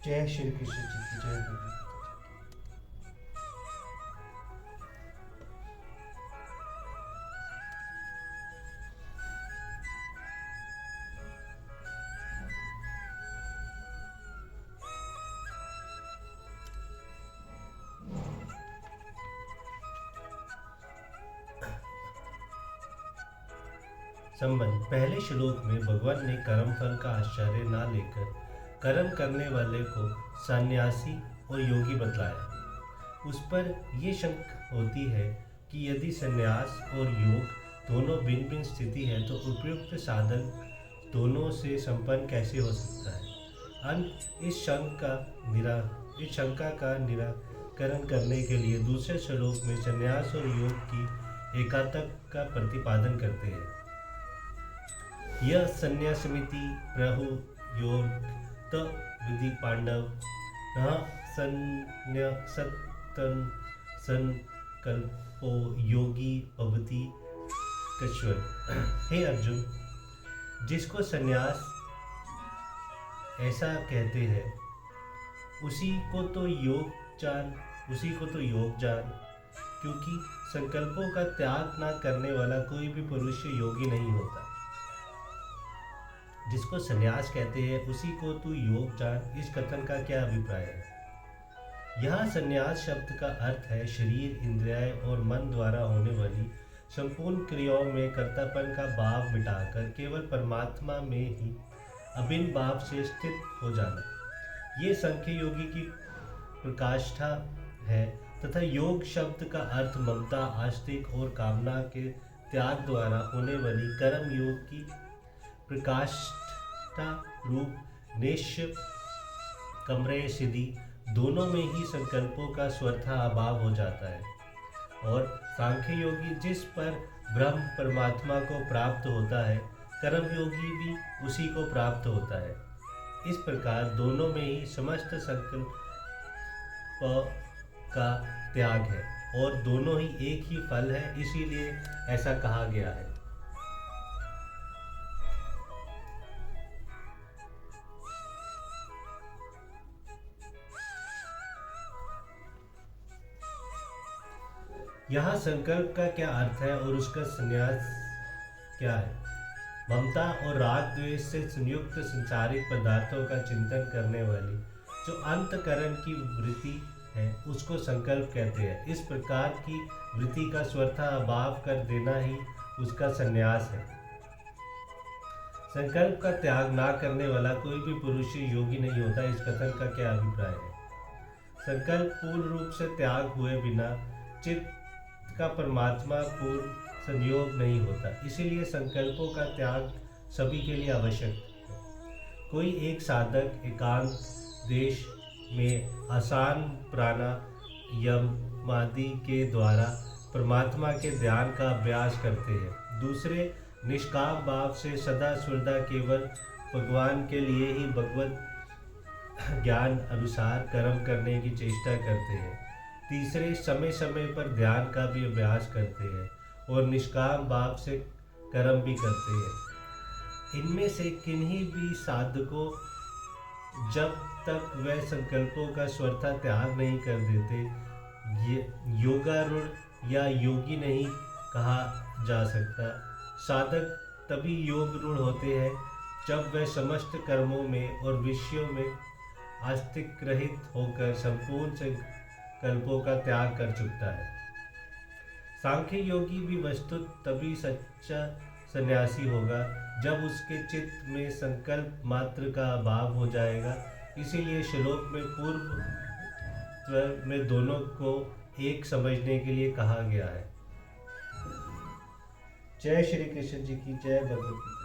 जय श्री कृष्ण जी की जय भगवत। संबंध। पहले श्लोक में भगवान ने कर्म फल का आश्चर्य ना लेकर कर्म करने वाले को सन्यासी और योगी बतलाया। उस पर यह शंका होती है कि यदि सन्यास और योग दोनों भिन्न भिन्न स्थिति है तो उपयुक्त साधन दोनों से संपन्न कैसे हो सकता है। अंत इस शंका का निराकरण करने के लिए दूसरे श्लोक में सन्यास और योग की एकात्मता का प्रतिपादन करते हैं। यह संन्यासमिति प्रहु योग त विधि पांडव न संन्यासतन संकल्पो योगी भवति कश्वर। हे अर्जुन, जिसको संन्यास ऐसा कहते हैं उसी को तो योग जान, क्योंकि संकल्पों का त्याग न करने वाला कोई भी पुरुष योगी नहीं होता। जिसको संन्यास कहते हैं उसी को तू योग जान, इस कथन का क्या अभिप्राय है। यहाँ संन्यास शब्द का अर्थ है शरीर, इंद्रिय और मन द्वारा होने वाली संपूर्ण क्रियाओं में कर्तापन का भाव मिटाकर केवल परमात्मा में ही अभिन्न भाव से स्थित हो जाना। ये सांख्य योगी की प्रकाष्ठा है तथा योग शब्द का अर्थ ममता, आस्तिक और कामना के त्याग द्वारा होने वाली कर्म योग की प्रकाष्ठा रूप निश्चय कमरे सिद्धि दोनों में ही संकल्पों का स्वतः अभाव हो जाता है। और सांख्य योगी जिस पर ब्रह्म परमात्मा को प्राप्त होता है, कर्म योगी भी उसी को प्राप्त होता है। इस प्रकार दोनों में ही समस्त संकल्प का त्याग है और दोनों ही एक ही फल है, इसीलिए ऐसा कहा गया है। यहाँ संकल्प का क्या अर्थ है और उसका संन्यास क्या है। ममता और राग द्वेष से संयुक्त संसारिक पदार्थों का चिंतन करने वाली जो अंतकरण की वृत्ति है उसको संकल्प कहते हैं। इस प्रकार की वृत्ति का स्वतः अभाव कर देना ही उसका संन्यास है। संकल्प का त्याग ना करने वाला कोई भी पुरुष योगी नहीं होता, इस कथन का क्या अभिप्राय है। संकल्प पूर्ण रूप से त्याग हुए बिना चित्त का परमात्मा पूर्ण संयोग नहीं होता, इसीलिए संकल्पों का त्याग सभी के लिए आवश्यक है। कोई एक साधक एकांत देश में आसान प्राणायाम आदि के द्वारा परमात्मा के ध्यान का अभ्यास करते हैं। दूसरे निष्काम भाव से सदा सर्वदा केवल भगवान के लिए ही भगवत ज्ञान अनुसार कर्म करने की चेष्टा करते हैं। तीसरे समय समय पर ध्यान का भी अभ्यास करते हैं और निष्काम भाव से कर्म भी करते हैं। इनमें से किन्हीं भी साधकों जब तक वह संकल्पों का स्वतः त्याग नहीं कर देते, ये योगारूढ़ या योगी नहीं कहा जा सकता। साधक तभी योगरूढ़ होते हैं जब वह समस्त कर्मों में और विषयों में आस्तिक रहित होकर संपूर्ण संकल्पों का त्याग कर चुकता है। सांख्य योगी भी वस्तुत तभी सच्चा सन्यासी होगा जब उसके चित्त में संकल्प मात्र का अभाव हो जाएगा। इसीलिए श्लोक में पूर्व में दोनों को एक समझने के लिए कहा गया है। जय श्री कृष्ण जी की जय भगवती।